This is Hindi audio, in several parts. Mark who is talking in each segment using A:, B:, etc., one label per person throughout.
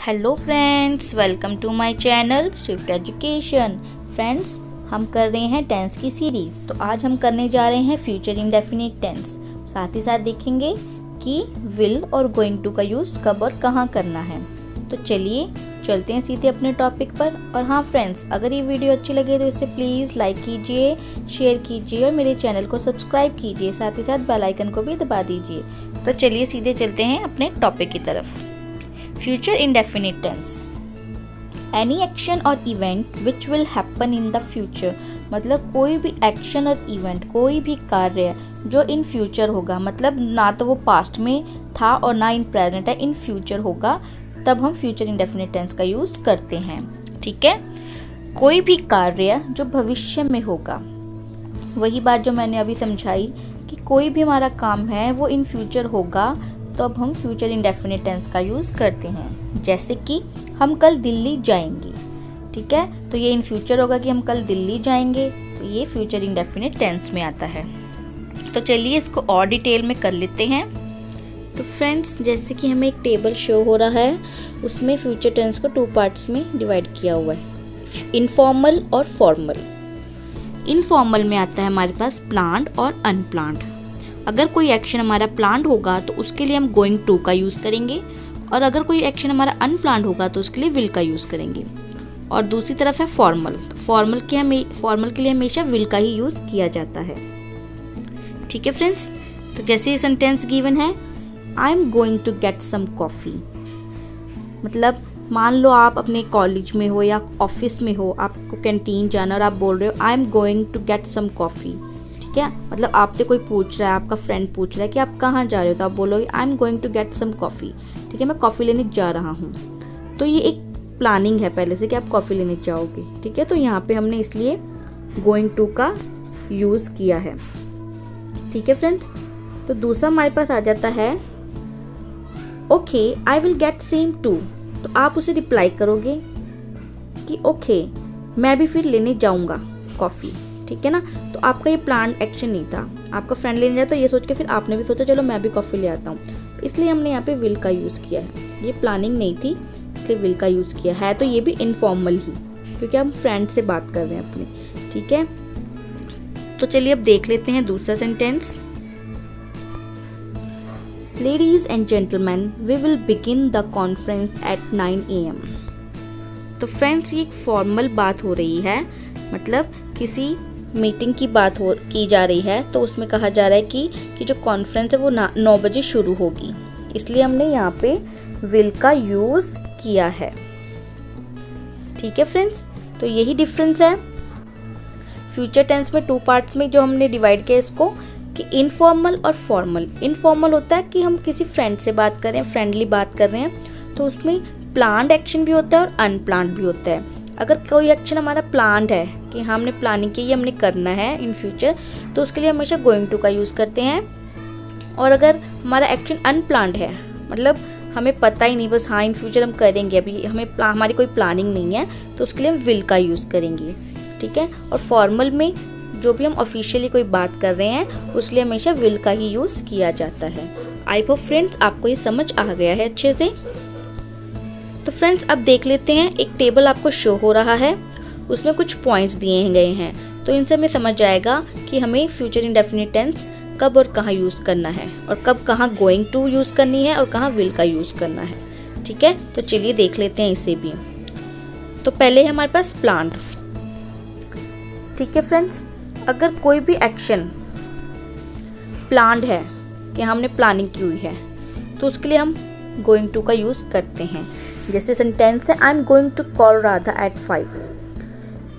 A: Hello friends, welcome to my channel Swift Education. Friends, हम कर रहे हैं टेंस की सीरीज़। तो आज हम करने जा रहे हैं फ्यूचर इंडेफिनिट टेंस। साथ ही साथ देखेंगे कि विल और गोइंग टू का यूज़ कब और कहाँ करना है। तो चलिए चलते हैं सीधे अपने टॉपिक पर। और हाँ फ्रेंड्स, अगर ये वीडियो अच्छी लगे तो इसे प्लीज़ लाइक कीजिए, शेयर कीजिए और मेरे चैनल को सब्सक्राइब कीजिए। साथ ही साथ बेल आइकन को भी दबा दीजिए। तो चलिए सीधे चलते हैं अपने टॉपिक की तरफ। Future indefinite tense, any action और event which will happen in the future. मतलब कोई भी एक्शन और इवेंट, कोई भी कार्य जो इन फ्यूचर होगा, मतलब ना तो वो पास्ट में था और ना इन प्रेजेंट है, इन फ्यूचर होगा, तब हम फ्यूचर इंडेफिनिट टेंस का यूज़ करते हैं। ठीक है, कोई भी कार्य जो भविष्य में होगा, वही बात जो मैंने अभी समझाई कि कोई भी हमारा काम है वो इन फ्यूचर होगा, तो अब हम फ्यूचर इंडेफिनिट टेंस का यूज़ करते हैं। जैसे कि हम कल दिल्ली जाएंगे, ठीक है, तो ये इन फ्यूचर होगा कि हम कल दिल्ली जाएंगे, तो ये फ्यूचर इंडेफिनिट टेंस में आता है। तो चलिए इसको और डिटेल में कर लेते हैं। तो फ्रेंड्स, जैसे कि हमें एक टेबल शो हो रहा है, उसमें फ्यूचर टेंस को 2 पार्ट्स में डिवाइड किया हुआ है, इनफॉर्मल और फॉर्मल। इनफॉर्मल में आता है हमारे पास प्लान्ड और अनप्लान्ड। अगर कोई एक्शन हमारा प्लान्ड होगा तो उसके लिए हम गोइंग टू का यूज़ करेंगे, और अगर कोई एक्शन हमारा अनप्लान्ड होगा तो उसके लिए विल का यूज़ करेंगे। और दूसरी तरफ है फॉर्मल। तो फॉर्मल के लिए हमेशा विल का ही यूज़ किया जाता है। ठीक है फ्रेंड्स, तो जैसे ये सेंटेंस गिवन है, I am going to get some coffee. मतलब मान लो आप अपने कॉलेज में हो या ऑफिस में हो, आपको कैंटीन जाना और आप बोल रहे हो I am going to get some coffee. ठीक है, मतलब आपसे कोई पूछ रहा है, आपका फ्रेंड पूछ रहा है कि आप कहाँ जा रहे हो, तो आप बोलोगे I am going to get some coffee. ठीक है, मैं कॉफ़ी लेने जा रहा हूँ। तो ये एक प्लानिंग है पहले से कि आप कॉफ़ी लेने जाओगे। ठीक है, तो यहाँ पे हमने इसलिए गोइंग टू का यूज़ किया है। ठीक है फ्रेंड्स, तो दूसरा हमारे पास आ जाता है okay I will get same too. तो आप उसे रिप्लाई करोगे कि ओके मैं भी फिर लेने जाऊँगा कॉफ़ी। ठीक है ना, तो आपका ये प्लान एक्शन नहीं था, आपका फ्रेंड लेने जाए तो ये सोच के फिर आपने भी सोचा चलो मैं भी कॉफ़ी ले आता हूँ, इसलिए हमने यहाँ पे विल का यूज़ किया है। ये प्लानिंग नहीं थी, इसलिए विल का यूज़ किया है। तो ये भी इनफॉर्मल ही, क्योंकि हम फ्रेंड से बात कर रहे हैं अपने। ठीक है, तो चलिए अब देख लेते हैं दूसरा sentence. Ladies and gentleman, we will begin the conference at 9 AM। तो फ्रेंड्स, ये एक फॉर्मल बात हो रही है, मतलब किसी मीटिंग की बात की जा रही है, तो उसमें कहा जा रहा है कि जो कॉन्फ्रेंस है वो 9 बजे शुरू होगी, इसलिए हमने यहाँ पे विल का यूज़ किया है। ठीक है फ्रेंड्स, तो यही डिफरेंस है फ्यूचर टेंस में 2 पार्ट्स में जो हमने डिवाइड किया इसको, कि इनफॉर्मल और फॉर्मल। इनफॉर्मल होता है कि हम किसी फ्रेंड से बात कर रहे हैं, फ्रेंडली बात कर रहे हैं, तो उसमें प्लान्ड एक्शन भी होता है और अनप्लान्ड भी होता है। अगर कोई एक्शन हमारा प्लान्ड है कि हमने प्लानिंग की, ये हमने करना है इन फ्यूचर, तो उसके लिए हमेशा गोइंग टू का यूज़ करते हैं। और अगर हमारा एक्शन अनप्लान्ड है, मतलब हमें पता ही नहीं, बस हाँ इन फ्यूचर हम करेंगे, अभी हमारी कोई प्लानिंग नहीं है, तो उसके लिए हम विल का यूज़ करेंगे। ठीक है, और फॉर्मल में जो भी हम ऑफिशियली कोई बात कर रहे हैं उसके लिए हमेशा विल का ही यूज़ किया जाता है। आई होप फ्रेंड्स आपको ये समझ आ गया है अच्छे से। तो फ्रेंड्स, अब देख लेते हैं, एक टेबल आपको शो हो रहा है, उसमें कुछ पॉइंट्स दिए गए हैं, तो इनसे हमें समझ जाएगा कि हमें फ्यूचर इंडेफिनिट टेंस कब और कहाँ यूज़ करना है, और कब कहाँ गोइंग टू यूज़ करनी है और कहाँ विल का यूज़ करना है। ठीक है, तो चलिए देख लेते हैं इसे भी। तो पहले है हमारे पास प्लान्ड। ठीक है फ्रेंड्स, अगर कोई भी एक्शन प्लान्ड है कि हमने प्लानिंग की हुई है, तो उसके लिए हम गोइंग टू का यूज़ करते हैं। जैसे सेंटेंस है I am going to call Radha at 5,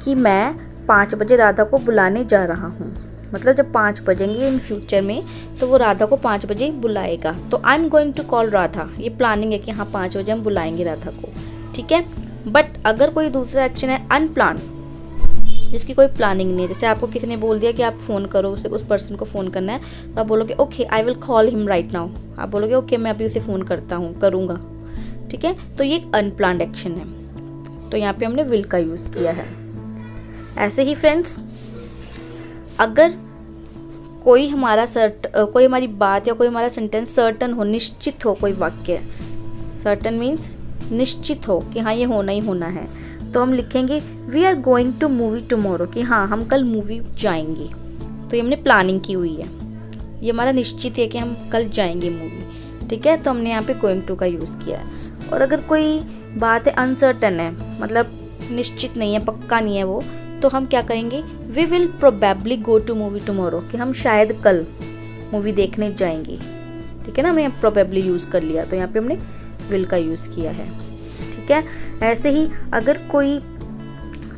A: कि मैं 5 बजे राधा को बुलाने जा रहा हूँ। मतलब जब 5 बजेंगे इन फ्यूचर में, तो वो राधा को 5 बजे बुलाएगा। तो I am going to call Radha, ये प्लानिंग है कि हाँ 5 बजे हम बुलाएंगे राधा को। ठीक है, बट अगर कोई दूसरा एक्शन है अनप्लान, जिसकी कोई प्लानिंग नहीं है, जैसे आपको किसी ने बोल दिया कि आप फ़ोन करो, उस पर्सन को फ़ोन करना है, तो आप बोलोगे okay I will call him right now. आप बोलोगे ओके मैं अभी उसे फ़ोन करूँगा। ठीक है, तो ये एक अनप्लान्ड एक्शन है, तो यहाँ पे हमने विल का यूज़ किया है। ऐसे ही फ्रेंड्स, अगर कोई हमारी बात या कोई हमारा सेंटेंस सर्टन हो, निश्चित हो, कोई वाक्य, सर्टन मीन्स निश्चित हो कि हाँ ये होना ही होना है, तो हम लिखेंगे we are going to movie tomorrow, कि हाँ हम कल मूवी जाएंगे। तो ये हमने प्लानिंग की हुई है, ये हमारा निश्चित है कि हम कल जाएंगे मूवी, ठीक है। तो हमने यहाँ पे गोइंग टू का यूज़ किया है। और अगर कोई बात है अनसर्टन है, मतलब निश्चित नहीं है, पक्का नहीं है वो, तो हम क्या करेंगे, we will probably go to movie tomorrow, कि हम शायद कल मूवी देखने जाएंगे, ठीक है ना। हमने प्रोबेबली यूज़ कर लिया, तो यहाँ पे हमने विल का यूज़ किया है, ठीक है। ऐसे ही अगर कोई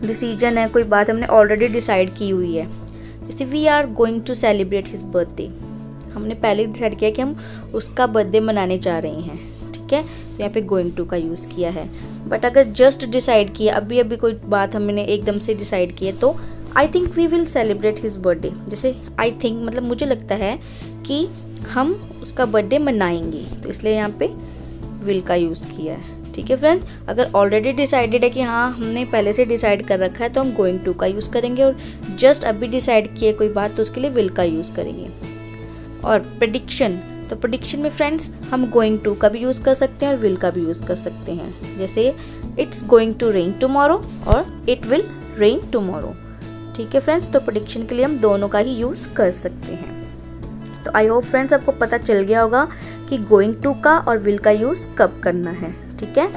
A: डिसीजन है, कोई बात हमने ऑलरेडी डिसाइड की हुई है, जैसे we are going to celebrate his birthday, हमने पहले डिसाइड किया कि हम उसका बर्थडे मनाने जा रहे हैं, ठीक है। तो यहाँ पे गोइंग टू का यूज़ किया है। बट अगर जस्ट डिसाइड किया, अभी अभी कोई बात हमने एकदम से डिसाइड की है, तो I think we will celebrate his birthday, जैसे आई थिंक मतलब मुझे लगता है कि हम उसका बर्थडे मनाएंगे, तो इसलिए यहाँ पे विल का यूज़ किया है, ठीक है फ्रेंड्स। अगर ऑलरेडी डिसाइडेड है कि हाँ हमने पहले से डिसाइड कर रखा है, तो हम गोइंग टू का यूज़ करेंगे, और जस्ट अभी डिसाइड किए कोई बात, तो उसके लिए विल का यूज़ करेंगे। और प्रेडिक्शन, तो प्रेडिक्शन में फ्रेंड्स हम गोइंग टू का भी यूज़ कर सकते हैं और विल का भी यूज़ कर सकते हैं, जैसे it's going to rain tomorrow और इट विल रेन टुमारो, ठीक है फ्रेंड्स। तो प्रेडिक्शन के लिए हम दोनों का ही यूज़ कर सकते हैं। तो आई होप फ्रेंड्स आपको पता चल गया होगा कि गोइंग टू का और विल का यूज़ कब करना है, ठीक है।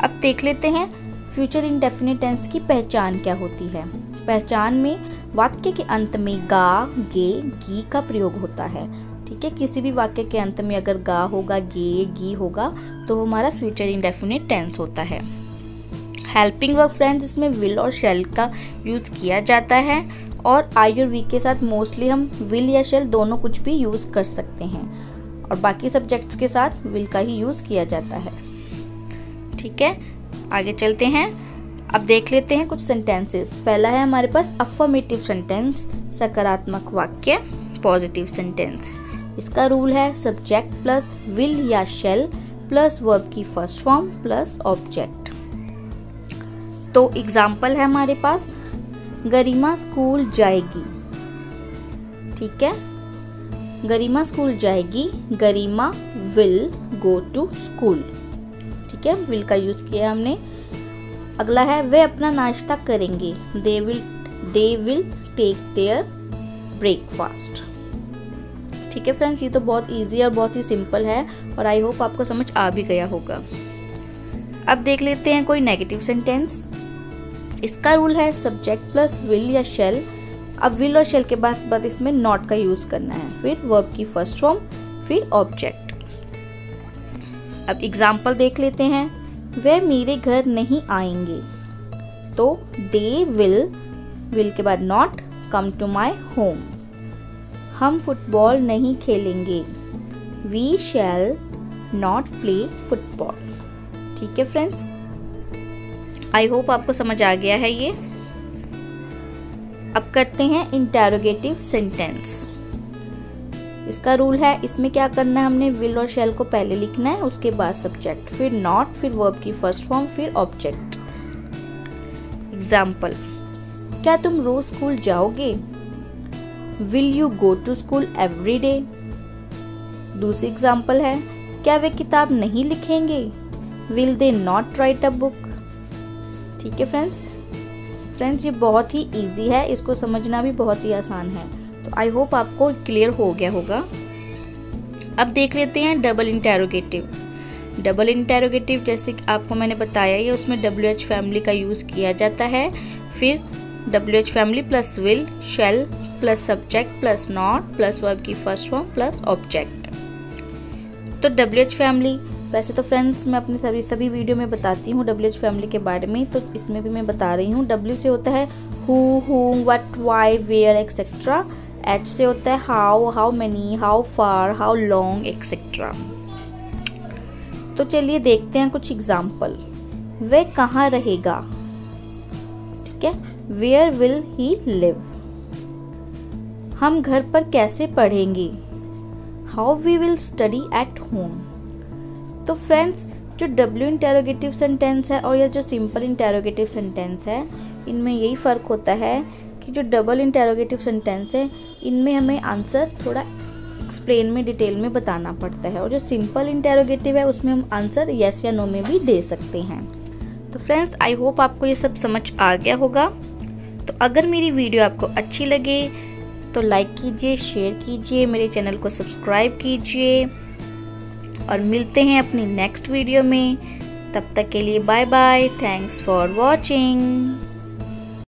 A: अब देख लेते हैं फ्यूचर इंडेफिनिट टेंस की पहचान क्या होती है। पहचान में वाक्य के अंत में गा, गे, गी का प्रयोग होता है, ठीक है। किसी भी वाक्य के अंत में अगर गा होगा, गे, गी होगा, तो वो हमारा फ्यूचर इंडेफिनिट टेंस होता है। हेल्पिंग वर्ब फ्रेंड्स, इसमें विल और शैल का यूज़ किया जाता है, और आई और वी के साथ मोस्टली हम विल या शैल दोनों कुछ भी यूज़ कर सकते हैं, और बाकी सब्जेक्ट्स के साथ विल का ही यूज़ किया जाता है, ठीक है। आगे चलते हैं, अब देख लेते हैं कुछ सेंटेंसेस। पहला है हमारे पास अफर्मेटिव सेंटेंस, सकारात्मक वाक्य, पॉजिटिव सेंटेंस। इसका रूल है सब्जेक्ट प्लस विल या शैल प्लस वर्ब की फर्स्ट फॉर्म प्लस ऑब्जेक्ट। तो एग्जाम्पल है हमारे पास, गरिमा स्कूल जाएगी, ठीक है। गरिमा स्कूल जाएगी, गरिमा विल गो टू स्कूल, ठीक है, विल का यूज़ किया हमने। अगला है वे अपना नाश्ता करेंगे, they will take their breakfast, ठीक है फ्रेंड्स। ये तो बहुत इजी और बहुत ही सिंपल है, और आई होप आपको समझ आ भी गया होगा। अब देख लेते हैं कोई नेगेटिव सेंटेंस। इसका रूल है सब्जेक्ट प्लस विल या शैल। अब विल और शैल के बाद इसमें नॉट का यूज़ करना है, फिर वर्ब की फर्स्ट फॉर्म, फिर ऑब्जेक्ट। अब एग्जाम्पल देख लेते हैं, वे मेरे घर नहीं आएंगे, तो दे विल के बाद not come to my home. हम फुटबॉल नहीं खेलेंगे, we shall not play football, ठीक है फ्रेंड्स। आई होप आपको समझ आ गया है ये। अब करते हैं इंटेरोगेटिव सेंटेंस। इसका रूल है, इसमें क्या करना है, हमने विल और शैल को पहले लिखना है, उसके बाद सब्जेक्ट, फिर नॉट, फिर वर्ब की फर्स्ट फॉर्म, फिर ऑब्जेक्ट। एग्जाम्पल, क्या तुम रोज स्कूल जाओगे, will you go to school every day. दूसरी एग्जाम्पल है, क्या वे किताब नहीं लिखेंगे, will they not write a book, ठीक है फ्रेंड्स ये बहुत ही इजी है, इसको समझना भी बहुत ही आसान है। तो आई होप आपको क्लियर हो गया होगा। अब देख लेते हैं डबल इंटेरोगेटिव। डबल इंटेरोगेटिव जैसे कि आपको मैंने बताया, ये उसमें WH फैमिली का यूज़ किया जाता है, फिर WH family plus will, shell plus subject plus not plus verb की फर्स्ट फॉर्म प्लस ऑब्जेक्ट। तो WH फैमिली, वैसे तो फ्रेंड्स मैं अपने सभी वीडियो में बताती हूँ WH फैमिली के बारे में, तो इसमें भी मैं बता रही हूँ। W से होता है who, whom, what, why, where, etc. H से होता है how, how many, how far, how long, etcetera. तो चलिए देखते हैं कुछ एग्जाम्पल। वह कहाँ रहेगा, ठीक है, वेयर विल ही लिव। हम घर पर कैसे पढ़ेंगे, how we will study at home. तो फ्रेंड्स जो डब्ल्यू इंटेरोगेटिव सेंटेंस है और यह जो सिंपल इंटेरोगेटिव सेंटेंस है, इनमें यही फ़र्क होता है कि जो डबल इंटेरोगेटिव सेंटेंस है इनमें हमें आंसर थोड़ा एक्सप्लेन में डिटेल में बताना पड़ता है। और जो सिंपल इंटेरोगेटिव है उसमें हम आंसर यस या नो में भी दे सकते हैं। तो फ्रेंड्स आई होप आपको ये सब समझ आ गया होगा। तो अगर मेरी वीडियो आपको अच्छी लगे तो लाइक कीजिए, शेयर कीजिए, मेरे चैनल को सब्सक्राइब कीजिए और मिलते हैं अपनी नेक्स्ट वीडियो में। तब तक के लिए bye bye. Thanks for watching.